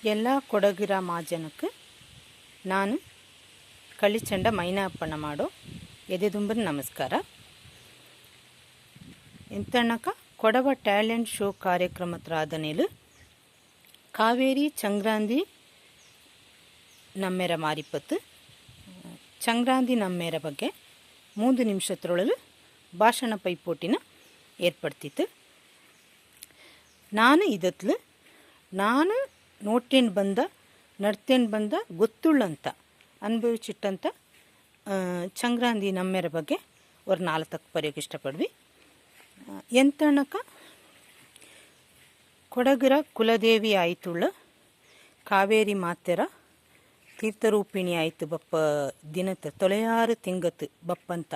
ಎಲ್ಲ ಕೊಡಗಿರ ಮಾಜನಕ್ಕೆ ನಾನು ಕಳಿಚಂಡ ಮೈನಾಪ್ಪಣ್ಣ ಮಾಡೋ ಎದೆದುಂಬನ ನಮಸ್ಕಾರ. ಎಂತಣ್ಣಕ ಕೊಡವ ಟ್ಯಾಲೆಂಟ್ ಶೋ ಕಾರ್ಯಕ್ರಮದ ಆದನೇಲು ಕಾವೇರಿ ಸಂಕ್ರಾಂತಿ ನಮ್ಮೆರ ಮಾರಿಪತ್ತು ಸಂಕ್ರಾಂತಿ ನಮ್ಮೆರ ಬಗ್ಗೆ 3 ನಿಮಿಷದೊಳಗೆ ಭಾಷಣ ಪೈಪೋಟಿನ ಏರ್ಪಡ್ತಿತ್ತು. ನಾನು ಇದತ್ಲು ನಾನು ನೋಟೇನು ಬಂದ ನಡ್ತೇನು ಬಂದ ಗೊತ್ತುಳ್ಳಂತ ಅನುಭವಿಸಿಟ್ಟಂಥ ಸಂಕ್ರಾಂತಿ ನಮ್ಮೆರ ಬಗ್ಗೆ ಅವ್ರು 4 ಬರೆಯೋಕೆ ಇಷ್ಟಪಡ್ವಿ. ಎಂತಣಕ ಕೊಡಗರ ಕುಲದೇವಿ ಆಯ್ತುಳ್ಳ ಕಾವೇರಿ ಮಾತೆರ ತೀರ್ಥರೂಪಿಣಿ ಆಯ್ತು ಬಪ್ಪ ದಿನದ ತೊಳೆಯಾರು ತಿಂಗತ್ತು ಬಪ್ಪಂತ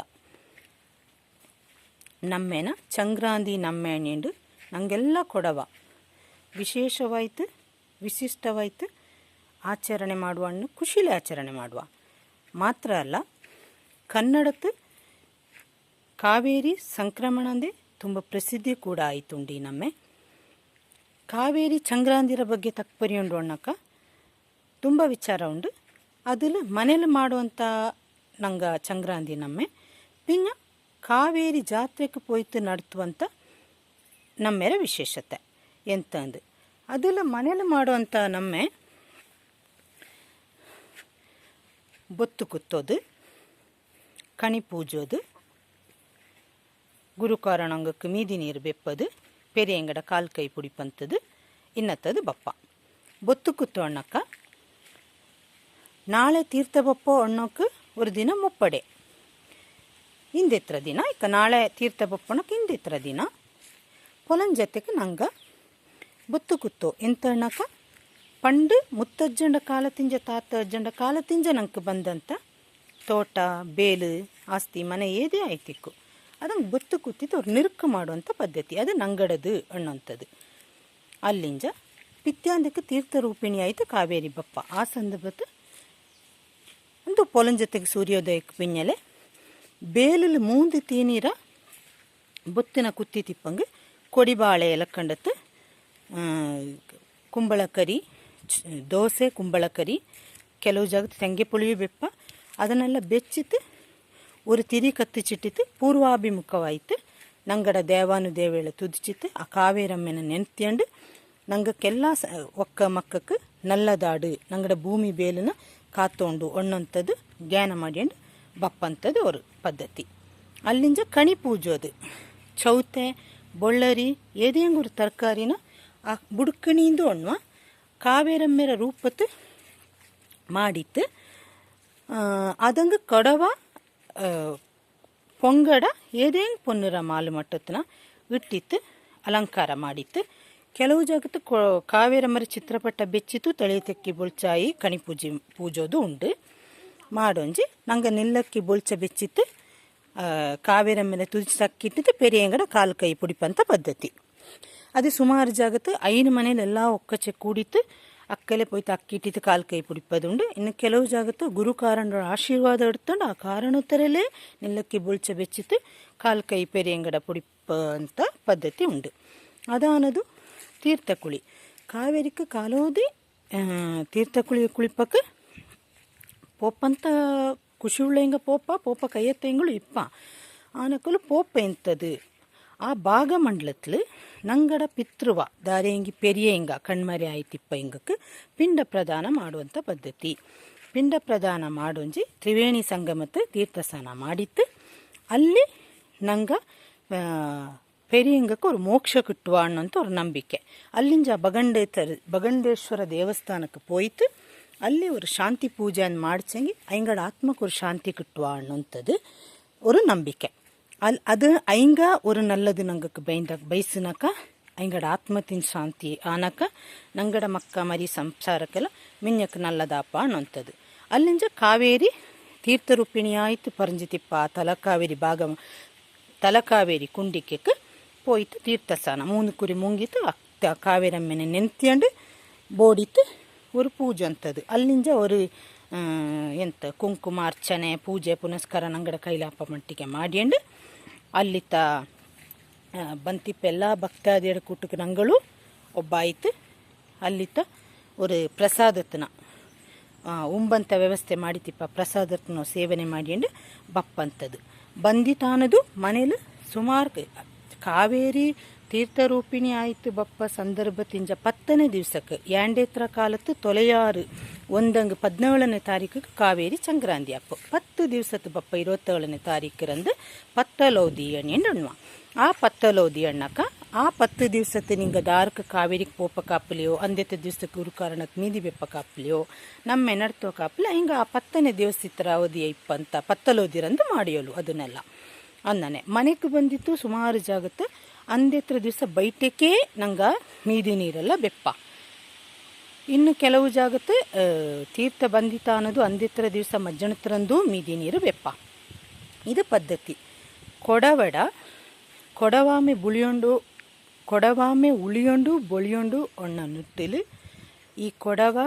ನಮ್ಮೆನ ಸಂಕ್ರಾಂತಿ ನಮ್ಮೆಣ್ಣು ನಂಗೆಲ್ಲ ಕೊಡವ ವಿಶೇಷವಾಯ್ತು ವಿಶಿಷ್ಟವಾಯ್ತು ಆಚರಣೆ ಮಾಡುವ ಹಣ್ಣು ಖುಷಿಲಿ ಆಚರಣೆ ಮಾಡುವ ಮಾತ್ರ ಅಲ್ಲ, ಕನ್ನಡದ ಕಾವೇರಿ ಸಂಕ್ರಮಣ ಅಂದೇ ತುಂಬ ಪ್ರಸಿದ್ಧಿ ಕೂಡ ಆಯ್ತುಂಡಿ. ನಮ್ಮೆ ಕಾವೇರಿ ಸಂಕ್ರಾಂತಿರ ಬಗ್ಗೆ ತಕ್ಪರಿ ಉಂಡು ಅಣ್ಣಕ್ಕ ತುಂಬ ವಿಚಾರ ಉಂಡು. ಅದಿಲ್ ಮನೇಲಿ ಮಾಡುವಂಥ ನಂಗೆ ಸಂಕ್ರಾಂತಿ ನಮ್ಮೆ ಪಿನ್ನ ಕಾವೇರಿ ಜಾತ್ರೆಗೆ ಪೋಯ್ತು ನಡ್ತುವಂಥ ನಮ್ಮೆರ ವಿಶೇಷತೆ ಎಂತಂದು ಅದೆಲ್ಲ ಮನೇಲಿ ಮಾಡುವಂಥ ನಮ್ಮೆ ಬೊತ್ತು ಕುತ್ತೋದು, ಕಣಿ ಪೂಜೋದು, ಗುರುಕಾರಣಂಗಕ್ಕೆ ಮೀದಿ ನೀರು ಬೆಪ್ಪದು, ಪೆರಿಯಂಗಡ ಕಾಲು ಕೈ ಪುಡಿಪಂಥದ್ದು ಇನ್ನತ್ತದು ಬಪ್ಪ. ಬೊತ್ತು ಕುತ್ತು ಅಣ್ಣಕ್ಕ ನಾಳೆ ತೀರ್ಥ ಬಪ್ಪ ಅಣ್ಣಕ್ಕೆ ಒಂದು ದಿನ ಮುಪ್ಪಡೆ ಹಿಂದೆತ್ರ ದಿನ ಇಕ್ಕ ನಾಳೆ ತೀರ್ಥ ಬಪ್ಪಣಕ್ಕೆ ಹಿಂದೆತ್ರ ದಿನ ಪೊಲನ್ ಜೊತೆಗೆ ನಂಗೆ ಬೊತ್ತು ಕುತ್ತು ಎಂತ ಅಣ್ಣಕ್ಕ ಪಂಡು ಮುತ್ತಜ್ಜಂಡ ಕಾಲತಿಂಜ ತಾತ ಅಜ್ಜಂಡ ಕಾಲತಿಂಜ ನಂಗೆ ಬಂದಂಥ ತೋಟ ಬೇಲು ಆಸ್ತಿ ಮನೆ ಏದೇ ಆಯ್ತಿಕ್ಕು ಅದಂಗೆ ಬೊತ್ತು ಕುತ್ತಿದ್ದು ಅವ್ರು ನಿರುಕು ಮಾಡುವಂಥ ಪದ್ಧತಿ ಅದು ನಂಗಡದು ಅನ್ನೋಂಥದ್ದು. ಅಲ್ಲಿಂಜ ಪಿತ್ಯಾಂದಕ್ಕೆ ತೀರ್ಥರೂಪಿಣಿ ಆಯಿತು ಕಾವೇರಿ ಬಪ್ಪ. ಆ ಸಂದರ್ಭದ ಒಂದು ಪೊಲನ್ ಜೊತೆಗೆ ಸೂರ್ಯೋದಯಕ್ಕೆ ಪಿನ್ನಲೆ ಬೇಲಲ್ಲಿ 3 ತೀನೀರ ಬೊತ್ತಿನ ಕುತ್ತಿ ತಿಪ್ಪಂಗೆ ಕೊಡಿಬಾಳೆ ಎಲಕ್ಕಂಡತ್ತು ಕುಂಬಳಕರಿ ದೋಸೆ ಕುಂಬಳಕರಿ ಕೆಲವು ಜಾಗದ ತೆಂಗೆ ಪುಳಿಯು ಬೆಪ್ಪ ಅದನ್ನೆಲ್ಲ ಬೆಚ್ಚಿತ್ತು ஒரு ತಿರಿ ಕತ್ತಿಚಿಟ್ಟಿತ್ತು ಪೂರ್ವಾಭಿಮುಖವಾಯಿತು. ನಂಗಡ ದೇವಾನು ದೇವೇಳ ತುದಿಚಿತ್ತು ಆ ಕಾವೇರಮ್ಮೆನ ನೆನ್ತ್ಯಂಡು ನಂಗಕ್ಕೆಲ್ಲ ಒಕ್ಕ ಮಕ್ಕಕ್ಕೆ ನಲ್ಲದಾಡು ನಂಗಡ ಭೂಮಿ ಬೇಲನ್ನ ಕಾತೋಂಡು ಒಣ್ಣಂಥದ್ದು ಜ್ಞಾನ ಮಾಡ್ಯಂಡು ಬಪ್ಪಂಥದ್ದು ಅವ್ರ ಪದ್ಧತಿ. ಅಲ್ಲಿಂಜ ಕಣಿ ಪೂಜೋದು ಚೌತೆ ಬೊಳ್ಳರಿ ಏದೇಂಗೆ ஒரு ತರಕಾರಿನ ಆ ಬುಡುಕಣಿಯಿಂದ ಒಣ್ಣುವ ಕಾವೇರಮ್ಮೆರ ರೂಪತ್ತು ಮಾಡಿತ್ತು. ಅದಂಗೆ ಕಡವ ಪೊಂಗಡ ಏದೇಂಗೆ ಪೊನ್ನರ ಮಾಲು ಮಟ್ಟತ್ತನ ಇಟ್ಟಿತ್ತು ಅಲಂಕಾರ ಮಾಡಿತ್ತು. ಕೆಲವು ಜಾಗತ್ತು ಕಾವೇರಮ್ಮರ ಚಿತ್ರಪಟ ಬೆಚ್ಚಿತ್ತು ತಳಿ ತೆಕ್ಕಿ ಬೊಳ್ಚಾಯಿ ಕಣಿ ಪೂಜೋದು ಉಂಡು ಮಾಡೋಂಜಿ ನಂಗೆ ನಿಲ್ಲಕ್ಕಿ ಬೊಳ್ಚ ಬೆಚ್ಚಿತ್ತು ಕಾವೇರಮ್ಮನ ತುದಿ ಸಕ್ಕಿಟ್ಟಿತ್ತು ಪೆರಿಯಂಗಡ ಕಾಲು ಕೈ ಪುಡಿಪಂಥ ಪದ್ಧತಿ. ಅದು ಸುಮಾರು ಜಾಗತ್ತು ಐನ ಮನೇಲೆಲ್ಲ ಒಕ್ಕಚ್ಚೆ ಕೂಡಿತ್ತು ಅಕ್ಕಲೆ ಪೋಯ್ತು ಅಕ್ಕಿಟ್ಟಿತ್ತು ಕಾಲು ಕೈ ಪುಡಿಪದುಂಡು. ಇನ್ನು ಕೆಲವು ಜಾಗತ್ತು ಗುರು ಕಾರಣ ಆಶೀರ್ವಾದ ಇಡ್ತಂಡು ಆ ಕಾರಣತ್ತರಲ್ಲೇ ನಿಲ್ಲಕ್ಕಿ ಬೊಳ್ಚ ಬೆಚ್ಚಿತ್ತು ಕಾಲು ಕೈ ಪೆರಿಯಂಗಡ ಪುಡಿಪ ಅಂತ ಪದ್ಧತಿ ಉಂಡು. ಅದಾನದು ತೀರ್ಥಕುಳಿ ಕಾವೇರಿಕ್ಕೆ ಕಾಲೋದಿ ತೀರ್ಥಕುಳಿ ಕುಳಿಪಕ್ಕೆ ಪೋಪಂತ ಖುಷಿ ಉಳ್ಳೆಂಗ ಪೋಪ ಕೈಯತ್ತೆಂಗಳು ಇಪ್ಪ ಆನಕಲು ಪೋಪ ಎಂತದು ಆ ಭಾಗಮಂಡಲತ್ಲು ನಂಗಡ ಪಿತೃವ ದಾರಿಯಂಗಿ ಪೆರಿಯಂಗ ಕಣ್ಮರೆ ಆಯ್ತಿಪ್ಪ ಹಿಂಗಕ್ಕೆ ಪಿಂಡ ಪ್ರದಾನ ಮಾಡುವಂಥ ಪದ್ಧತಿ. ಪಿಂಡ ಪ್ರದಾನ ಮಾಡೋಂಜಿ ತ್ರಿವೇಣಿ ಸಂಗಮತ್ತು ತೀರ್ಥಸ್ನಾನ ಮಾಡಿತ್ತು. ಅಲ್ಲಿ ನಂಗೆ ಪೆರಿಯಂಗಕ್ಕೆ ಅವ್ರು ಮೋಕ್ಷ ಕಿಟ್ಟುವ ಅನ್ನೋಂಥ ಅವ್ರ ನಂಬಿಕೆ. ಅಲ್ಲಿಂಜ ಬಗಂಡೇಶ್ವರ ದೇವಸ್ಥಾನಕ್ಕೆ ಪೋಯ್ತು ಅಲ್ಲಿ ಅವರು ಶಾಂತಿ ಪೂಜೆಯನ್ನು ಮಾಡ್ಸಂಗಿ ಐಂಗಡ ಆತ್ಮಕ್ಕೆ ஒரு ಶಾಂತಿ ಕಿಟ್ಟುವ ಅನ್ನೋಂಥದ್ದು ஒரு ನಂಬಿಕೆ. ಅದು ಐಂಗ ஒரு நல்லது ನಂಗಕ್ಕೆ ಬಯಸಿನಕ ಐಂಗಡ ಆತ್ಮತಿನ ಶಾಂತಿ ಆನಕ ನಂಗಡ ಮಕ್ಕ ಮರಿ ಸಂಸಾರಕ್ಕೆಲ್ಲ ಮಿನ್ಯಕ್ಕೆ ನಲ್ಲದಪ್ಪ ಅನ್ನೋಂಥದ್ದು. ಅಲ್ಲಿಂಜ ಕಾವೇರಿ ತೀರ್ಥರೂಪಿಣಿ ಆಯಿತು ಪರಂಜಿತಿಪ್ಪ ತಲಕಾವೇರಿ ತಲಕಾವೇರಿ ಕುಂಡಿಕೆಕ್ಕೆ ಪೋಯ್ತು ತೀರ್ಥಸ್ಥಾನ 3 ಕುರಿ ಮುಂಗಿತ್ತು ಕಾವೇರಮ್ಮೆನೆ ನೆನ್ತ್ಯಂಡು ಬೋಡಿತ್ತು ஒரு ಪೂಜೆ ಅಂಥದ್ದು. ಅಲ್ಲಿಂಜ ஒரு ಎಂತ ಕುಂಕುಮ ಅರ್ಚನೆ ಪೂಜೆ ಪುನಸ್ಕಾರ ನಂಗಡ ಕೈಲಾಪ ಮಟ್ಟಿಗೆ ಮಾಡಿಯಂಡು ಅಲ್ಲಿತ್ತ ಬಂತಿಪ್ಪ ಎಲ್ಲ ಭಕ್ತಾದಿಯರ ಕೂಟಕ್ಕೆ ನಂಗಳು ಒಬ್ಬ ಆಯ್ತು. ಅಲ್ಲಿತ್ತ ஒரு பிரசாதத்திನ ಉಂಬಂತ ವ್ಯವಸ್ಥೆ ಮಾಡಿತಿಪ್ಪ ಪ್ರಸಾದತ್ನ ಸೇವನೆ ಮಾಡಿಂಡು ಬಪ್ಪಂಥದ್ದು ಬಂದಿತಾನದು ಮನೇಲಿ ಸುಮಾರು ಕಾವೇರಿ ತೀರ್ಥರೂಪಿಣಿ ಆಯಿತು ಬಪ್ಪ ಸಂದರ್ಭ ತಿಂಜ 10ನೇ ದಿವಸಕ್ಕೆ ಯಾಂಡೇತ್ರ ಕಾಲತ್ತು ತೊಲೆಯಾರು ಒಂದಂಗೆ 17ನೇ ತಾರೀಕಿಗೆ ಕಾವೇರಿ ಸಂಕ್ರಾಂತಿ ಅಪ್ಪ 10 ದಿವಸತ್ತು ಬಪ್ಪ 27ನೇ ತಾರೀಕರಂದು ಪತ್ತಲೋದಿ ಎಣ್ಣೆಂಡುಣ್ವ ಆ ಪತ್ತಲೋದಿ ಎಣ್ಣಕ ಆ 10 ದಿವಸத்து நீங்கள் ದಾರ್ಕ ಕಾವೇರಿಗೆ ಪೋಪ ಕಾಪಲಿಯೋ ಅಂದೆತ್ತ ದಿವಸಕ್ಕೆ ಗುರುಕಾರಣಕ್ಕೆ ಮೀದಿ ಬೆಪ್ಪ ಕಾಪಲಿಯೋ ನಮ್ಮ ನಡ್ತೋ ಕಾಪಲಿ ಹಿಂಗೆ ಆ 10ನೇ ದಿವಸ ಅವಧಿ ಇಪ್ಪಂತ ಪತ್ತಲೋದಿರಂದು ಮಾಡಿಯೋಳು ಅದನ್ನೆಲ್ಲ ಅನ್ನನೆ ಮನೆಗೆ ಬಂದಿತ್ತು ಸುಮಾರು ಜಾಗತ್ತು ಅಂದೆತ್ರ ದಿವಸ ಬೈಟಕ್ಕೆ ನಂಗೆ ಮೀದಿ ನೀರೆಲ್ಲ ಬೆಪ್ಪ ಇನ್ನು ಕೆಲವು ಜಾಗತ್ತು ತೀರ್ಥ ಬಂದಿತ ಅನ್ನೋದು ಅಂದೆತ್ರ ದಿವಸ ಮಜ್ಜನತ್ರಂದು ಮೀದಿ ನೀರು ಬೆಪ್ಪ ಇದು ಪದ್ಧತಿ ಕೊಡವಾಮೆ ಉಳಿಯೊಂಡು ಬೊಳಿಯೊಂಡು ಒಣ್ಣ ನುಟ್ಟಿಲು ಈ ಕೊಡವ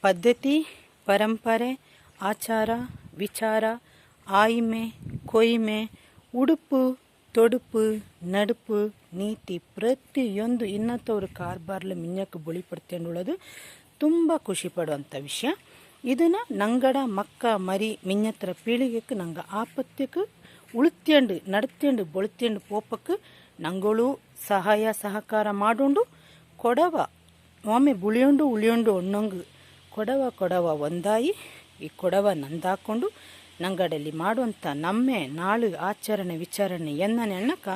ಪದ್ಧತಿ ಪರಂಪರೆ ಆಚಾರ ವಿಚಾರ ಆಯ್ಮೆ ಕೊಯ್ಮೆ ಉಡುಪು ತೊಡುಪು ನಡುಪು ನೀತಿ ಪ್ರತಿಯೊಂದು ಇನ್ನತ್ತವರು ಕಾರ್ಬಾರ್ಲ ಮಿಂಜಕ್ಕೆ ಬೊಳಿ ಪಡ್ಕೊಂಡುಳ್ಳೋದು ತುಂಬ ಖುಷಿ ಪಡುವಂಥ ವಿಷಯ ಇದನ್ನು ನಂಗಡ ಮಕ್ಕ ಮರಿ ಮಿಂಜತ್ರ ಪೀಳಿಗೆಕ್ಕೆ ನಂಗೆ ಆಪತ್ಯಕ್ಕೆ ಉಳಿತ್ಯಂಡು ನಡ್ತ್ಯಂಡು ಬೊಳ್ತ್ಯಂಡು ಪೋಪಕ್ಕೆ ನಂಗಳು ಸಹಾಯ ಸಹಕಾರ ಮಾಡೋಂಡು ಕೊಡವ ಒಮ್ಮೆ ಬುಳಿಯೊಂಡು ಉಳಿಯೊಂಡು ಒಣ್ಣಂಗು ಕೊಡವ ಒಂದಾಯಿ ಈ ಕೊಡವ ನಂದಾಕೊಂಡು ನಂಗಡಲ್ಲಿ ಮಾಡುವಂಥ ನಮ್ಮೆ ನಾಳು ಆಚರಣೆ ವಿಚಾರಣೆ ಎನ್ನನೆ ಅಣ್ಣಕ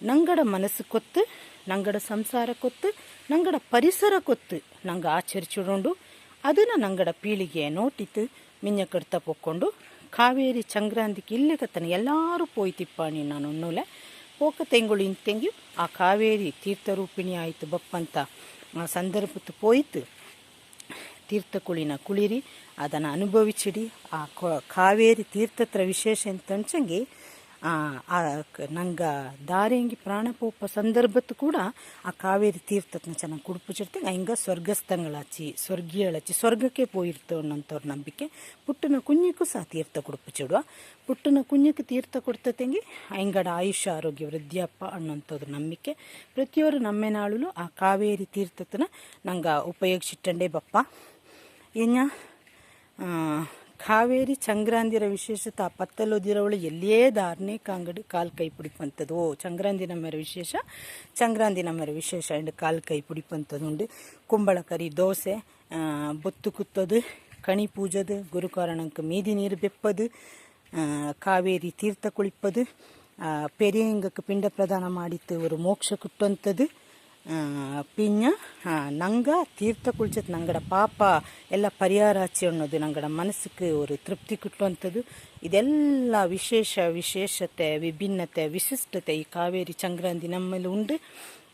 ನಂಗಡ ಮನಸ್ಸು ಕೊತ್ತು ನಂಗಡ ಸಂಸಾರ ಕೊತ್ತು ನಂಗಡ ಪರಿಸರ ಕೊತ್ತು ನಂಗೆ ಆಚರಿಸಿಡೋಂಡು ಅದನ್ನು ನಂಗಡ ಪೀಳಿಗೆ ನೋಟಿತ್ತು ಮಿಂಜ ಕಡ್ತ ಪೊಕ್ಕೊಂಡು ಕಾವೇರಿ ಸಂಕ್ರಾಂತಿಗೆ ಇಲ್ಲೇ ಕತ್ತನೆ ಎಲ್ಲರೂ ಪೋಯ್ತಿಪ್ಪಾಣಿ ನಾನು ಒನ್ನೂಲೆ ಪೋಕ ತೆಂಗುಳು ಇಂತೆಂಗಿ ಆ ಕಾವೇರಿ ತೀರ್ಥರೂಪಿಣಿ ಆಯಿತು ಬಪ್ಪಂತ ಸಂದರ್ಭತ್ತು ಪೋಯ್ತು ತೀರ್ಥಕುಳಿನ ಕುಳಿರಿ ಅದನ್ನು ಅನುಭವಿಸಿಡಿ ಆ ಕಾವೇರಿ ತೀರ್ಥತ್ರ ವಿಶೇಷ ಅಂತಂಚಂಗೆ ನಂಗೆ ದಾರೆಂಗಿ ಪ್ರಾಣಪೋಪ ಸಂದರ್ಭತ್ತು ಕೂಡ ಆ ಕಾವೇರಿ ತೀರ್ಥತ್ನ ಚೆನ್ನಾಗಿ ಕುಡುಪಿಸಿರ್ತೀನಿ ಹಿಂಗೆ ಸ್ವರ್ಗಸ್ಥಗಳಾಚಿ ಸ್ವರ್ಗೀಯಳಾಚಿ ಸ್ವರ್ಗಕ್ಕೆ ಪೋಯಿರ್ತವೆ ಅನ್ನೋಂಥವ್ರ ನಂಬಿಕೆ ಪುಟ್ಟನ ಕುഞ്ഞിಗೂ ಸಹ ತೀರ್ಥ ಕುಡುಪಿಸಿಡುವ ಪುಟ್ಟನ ಕುഞ്ഞിಗೆ ತೀರ್ಥ ಕೊಡ್ತತೆಂಗಿ ಹಿಂಗಡ ಆಯುಷ್ಯ ಆರೋಗ್ಯ ವೃದ್ಧಿಯಪ್ಪ ಅನ್ನೋಂಥವ್ರ ನಂಬಿಕೆ ಪ್ರತಿಯೊರು ನಮ್ಮೆನಾಳು ಆ ಕಾವೇರಿ ತೀರ್ಥತನ ನಂಗೆ ಉಪಯೋಗಿಸಿಟ್ಟಂಡೆ ಬಪ್ಪ ಇನ್ನು ಕಾವೇರಿ ಸಂಕ್ರಾಂತಿರ ವಿಶೇಷತೆ ಆ ಪತ್ತಲೋದಿರವಳು ಎಲ್ಲಿಯೇ ಧಾರ್ನೆ ಕಾಂಗಡು ಕಾಲು ಕೈ ಪುಡಿಪಂಥದ್ದು ಸಂಕ್ರಾಂತಿ ನಮ್ಮರ ವಿಶೇಷ ಸಂಕ್ರಾಂತಿ ನಮ್ಮರ ವಿಶೇಷ ಅಂಡ್ ಕಾಲು ಕೈ ಪುಡಿಪಂಥದ್ದು ಉಂಡು ಕುಂಬಳಕರಿ ದೋಸೆ ಬೊತ್ತು ಕುತ್ತದು ಕಣಿ ಪೂಜದು ಗುರುಕಾರಣಕ್ಕೆ ಮೀದಿ ನೀರು ಬೆಪ್ಪದು ಕಾವೇರಿ ತೀರ್ಥ ಕುಳಿಪದು ಪೆರಿಯಂಗಕ್ಕೆ ಪಿಂಡ ಪ್ರದಾನ ಮಾಡಿತ್ತು ಇವರು ಮೋಕ್ಷ ಕುಟ್ಟಂಥದ್ದು ಪಿಂಜ ನಂಗ ತೀರ್ಥ ಕುಳಿಚತ್ ನಂಗಡ ಪಾಪ ಎಲ್ಲ ಪರಿಹಾರ ಹಚ್ಚಿ ಅನ್ನೋದು ನಂಗಡ ಮನಸ್ಸಿಗೆ ஒரு ತೃಪ್ತಿ ಕುಟ್ಟುವಂಥದ್ದು ಇದೆಲ್ಲ ವಿಶೇಷತೆ ವಿಭಿನ್ನತೆ ವಿಶಿಷ್ಟತೆ ಈ ಕಾವೇರಿ ಸಂಕ್ರಾಂತಿ ನಮ್ಮಲ್ಲಿ ಉಂಡು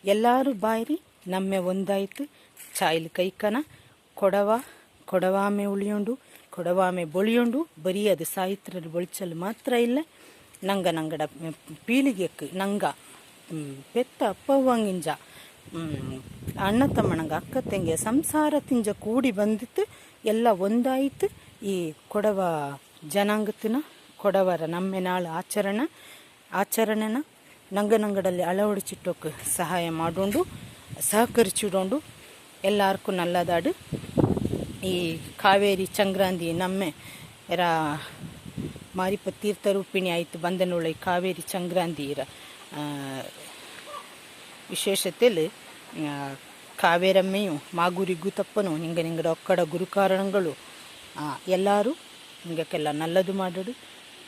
ಎಲ್ಲರೂ ಬಾಯಿರಿ ನಮ್ಮೆ ಒಂದಾಯಿತು ಚಾಯ್ಲು ಕೈಕನ ಕೊಡವಾಮೆ ಉಳಿಯೋಂಡು ಕೊಡವಾಮೆ ಬೊಳಿಯೋಂಡು ಬರೀ ಅದು ಸಾಹಿತ್ಯದಲ್ಲಿ ಬೊಳಿಚಲು ಮಾತ್ರ ಇಲ್ಲ ನಂಗಡ ಪೀಳಿಗೆಕ್ಕೆ ನಂಗ ಪೆತ್ತ ಅಪ್ಪವ್ವಂಗಿಂಜ ಅಣ್ಣ ತಮ್ಮನಂಗೆ ಅಕ್ಕ ತಂಗಿ ಸಂಸಾರ ತಿಂಜ ಕೂಡಿ ಬಂದಿತ್ತು ಎಲ್ಲ ಒಂದಾಯಿತು ಈ ಕೊಡವ ಜನಾಂಗತಿನ ಕೊಡವರ ನಮ್ಮೆನಾಳು ಆಚರಣೆನ ನಂಗಡಲ್ಲಿ ಅಳವಡಿಸಿಟ್ಟೋಕೆ ಸಹಾಯ ಮಾಡೋಂಡು ಸಹಕರಿಸಿಡೋಂಡು ಎಲ್ಲಾರ್ಗೂ ನಲ್ಲದಾಡು ಈ ಕಾವೇರಿ ಸಂಕ್ರಾಂತಿ ನಮ್ಮೆ ಮಾರಿಪ ತೀರ್ಥರೂಪಿಣಿ ಆಯಿತು ಬಂದನೋಳ ಈ ಕಾವೇರಿ ಸಂಕ್ರಾಂತಿ ವಿಶೇಷತೆಯಲ್ಲಿ ಕಾವೇರಮ್ಮೆಯು ಮಾಗೂರಿಗೂ ತಪ್ಪನು ನಿಂಗಡ ಒಕ್ಕಡ ಗುರುಕಾರಣಗಳು ಎಲ್ಲರೂ ಹಿಂಗಕ್ಕೆಲ್ಲ ನಲ್ಲದು ಮಾಡೋದು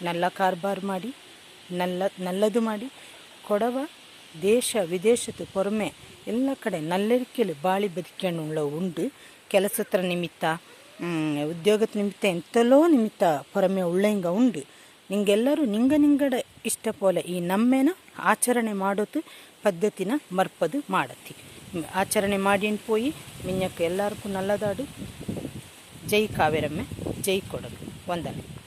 ನಲ್ಲ ಕಾರ್ಬಾರ್ ಮಾಡಿ ನಲ್ಲದು ಮಾಡಿ ಕೊಡವ ದೇಶ ವಿದೇಶದ ಪೊರಮೆ ಎಲ್ಲ ಕಡೆ ನಲ್ಲರಿಕೆಯಲ್ಲಿ ಬಾಳಿ ಬದುಕೊಂಡು ಉಂಡು ಕೆಲಸತ್ರ ನಿಮಿತ್ತ ಉದ್ಯೋಗದ ನಿಮಿತ್ತ ಎಂತಲೋ ನಿಮಿತ್ತ ಪೊರಮೆ ಉಳ್ಳಂಗ ಉಂಡು ನಿಂಗೆಲ್ಲರೂ ನಿಂಗಡ ಇಷ್ಟ ಪೋಲೆ ಈ ನಮ್ಮೆನ ಆಚರಣೆ ಮಾಡೋದು ಪದ್ಧತಿನ ಮರ್ಪದು ಮಾಡತ್ತಿ ಆಚರಣೆ ಮಾಡಿನ್ ಪೋಯಿ ಮಿಂಜಕ್ಕೆ ಎಲ್ಲರಿಗೂ ನಲ್ಲದಾಡು ಜೈ ಕಾವೇರಮ್ಮೆ ಜೈ ಕೊಡಲು ವಂದನೆ.